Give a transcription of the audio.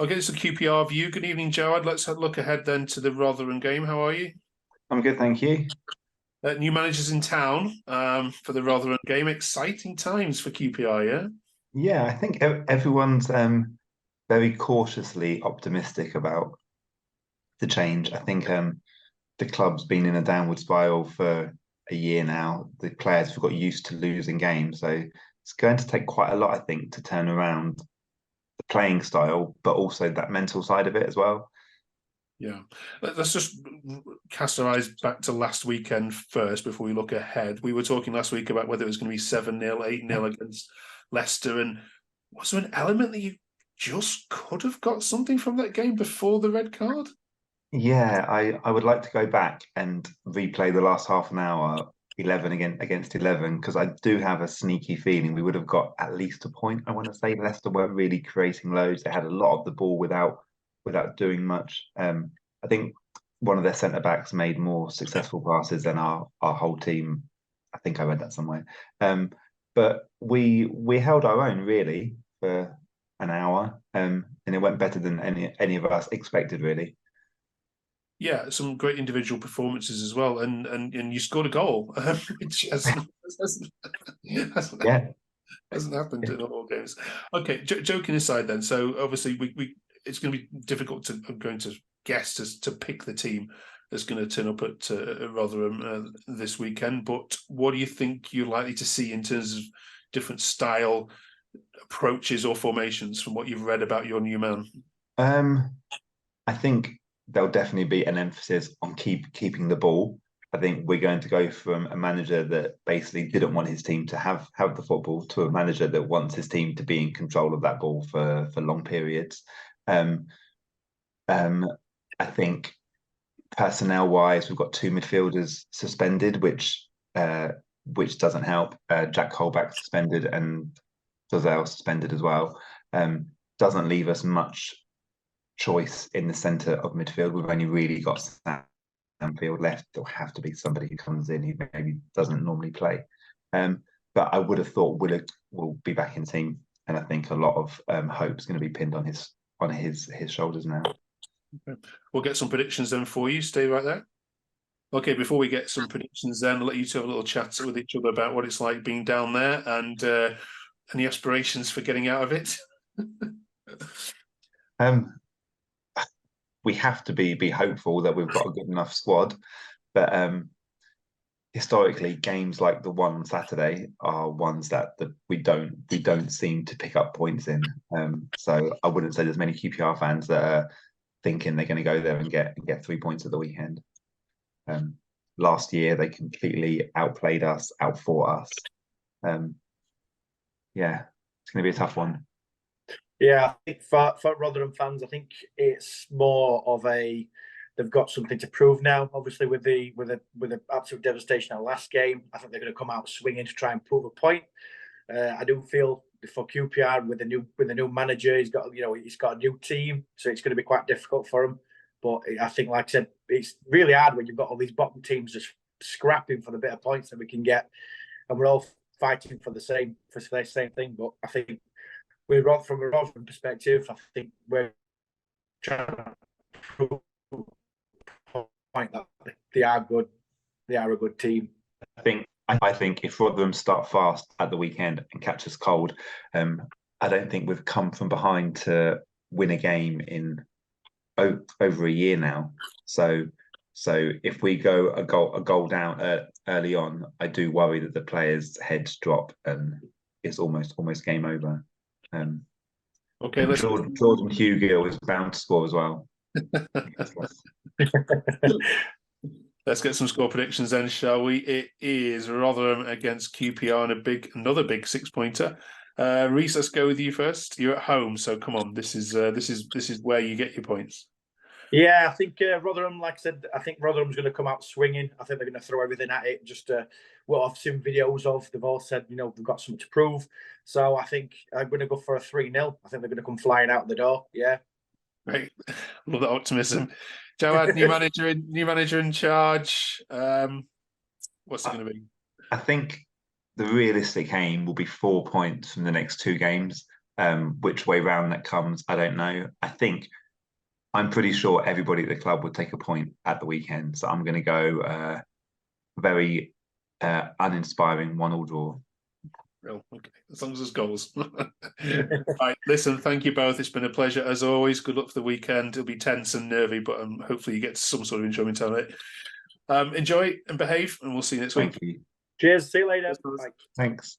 Okay, it's the QPR View. Good evening, Jawad. Let's look ahead then to the Rotherham game. How are you? I'm good, thank you. New managers in town for the Rotherham game. Exciting times for QPR, yeah? Yeah, I think everyone's very cautiously optimistic about the change. I think the club's been in a downward spiral for a year now. The players have got used to losing games, so it's going to take quite a lot, I think, to turn around the playing style, but also that mental side of it as well. Yeah. Let's just cast our eyes back to last weekend first before we look ahead. We were talking last week about whether it was going to be 7-0, 8-0 against Leicester. And was there an element that you just could have got something from that game before the red card? Yeah, I would like to go back and replay the last half an hour, 11 against 11, because I do have a sneaky feeling we would have got at least a point. I want to say Leicester weren't really creating loads. They had a lot of the ball without doing much. I think one of their centre backs made more successful passes than our whole team. I think I read that somewhere. But we held our own really for an hour, and it went better than any of us expected, really. Yeah, some great individual performances as well, and you scored a goal, which hasn't, Yeah. hasn't happened in all games. Okay, joking aside, then. So obviously, we it's going to be difficult to. I'm going to guess to pick the team that's going to turn up at Rotherham this weekend. But what do you think you're likely to see in terms of different style approaches or formations from what you've read about your new man? I think there'll definitely be an emphasis on keeping the ball. I think we're going to go from a manager that basically didn't want his team to have the football to a manager that wants his team to be in control of that ball for long periods. Um, I think personnel wise, we've got two midfielders suspended, which doesn't help. Jack Colback suspended and Dozel suspended as well. Doesn't leave us much choice in the centre of midfield. We've only really got Stanfield left. There'll have to be somebody who comes in who maybe doesn't normally play. But I would have thought Willock will be back in team, and I think a lot of hope is going to be pinned on his shoulders now. Okay. We'll get some predictions then for you. Stay right there. Okay, before we get some predictions, then I'll let you two have a little chat with each other about what it's like being down there and any aspirations for getting out of it. um, we have to be hopeful that we've got a good enough squad, but historically, games like the one on Saturday are ones that we don't seem to pick up points in. So I wouldn't say there's many QPR fans that are thinking they're going to go there and get 3 points at the weekend. Last year they completely outplayed us, outfought us. Yeah, it's going to be a tough one. Yeah, I think for Rotherham fans, I think it's more of they've got something to prove now. Obviously, with the absolute devastation of last game, I think they're going to come out swinging to try and prove a point. I do feel for QPR with the new manager, he's got a new team, so it's going to be quite difficult for him. But I think, like I said, it's really hard when you've got all these bottom teams just scrapping for the bit of points that we can get, and we're all fighting for the same thing. But I think from a Rotherham perspective, I think we're trying to prove point that they are good. They are a good team. I think if Rotherham start fast at the weekend and catch us cold, I don't think we've come from behind to win a game in over a year now. So if we go a goal down early on, I do worry that the players' heads drop and it's almost game over. Okay, Jordan Hugill is bound to score as well. Let's get some score predictions then, shall we? It is Rotherham against QPR and another big 6-pointer. Reese, let's go with you first. You're at home, so come on. This is where you get your points. Yeah, I think Rotherham, like I said, I think Rotherham's going to come out swinging. I think they're going to throw everything at it. Just what I've seen videos of, they've all said, we've got something to prove. So I think I'm going to go for a 3-0. I think they're going to come flying out the door. Yeah. Great. Love that optimism. Jawad, new manager in charge. What's it going to be? I think the realistic aim will be 4 points from the next two games. Which way round that comes, I don't know. I'm pretty sure everybody at the club would take a point at the weekend. So I'm going to go very uninspiring 1-1 draw. Well, okay, as long as there's goals. Right, listen, thank you both. It's been a pleasure as always. Good luck for the weekend. It'll be tense and nervy, but hopefully you get some sort of enjoyment out of it. Enjoy and behave, and we'll see you next week. Thank you. Cheers. See you later. Bye. Thanks.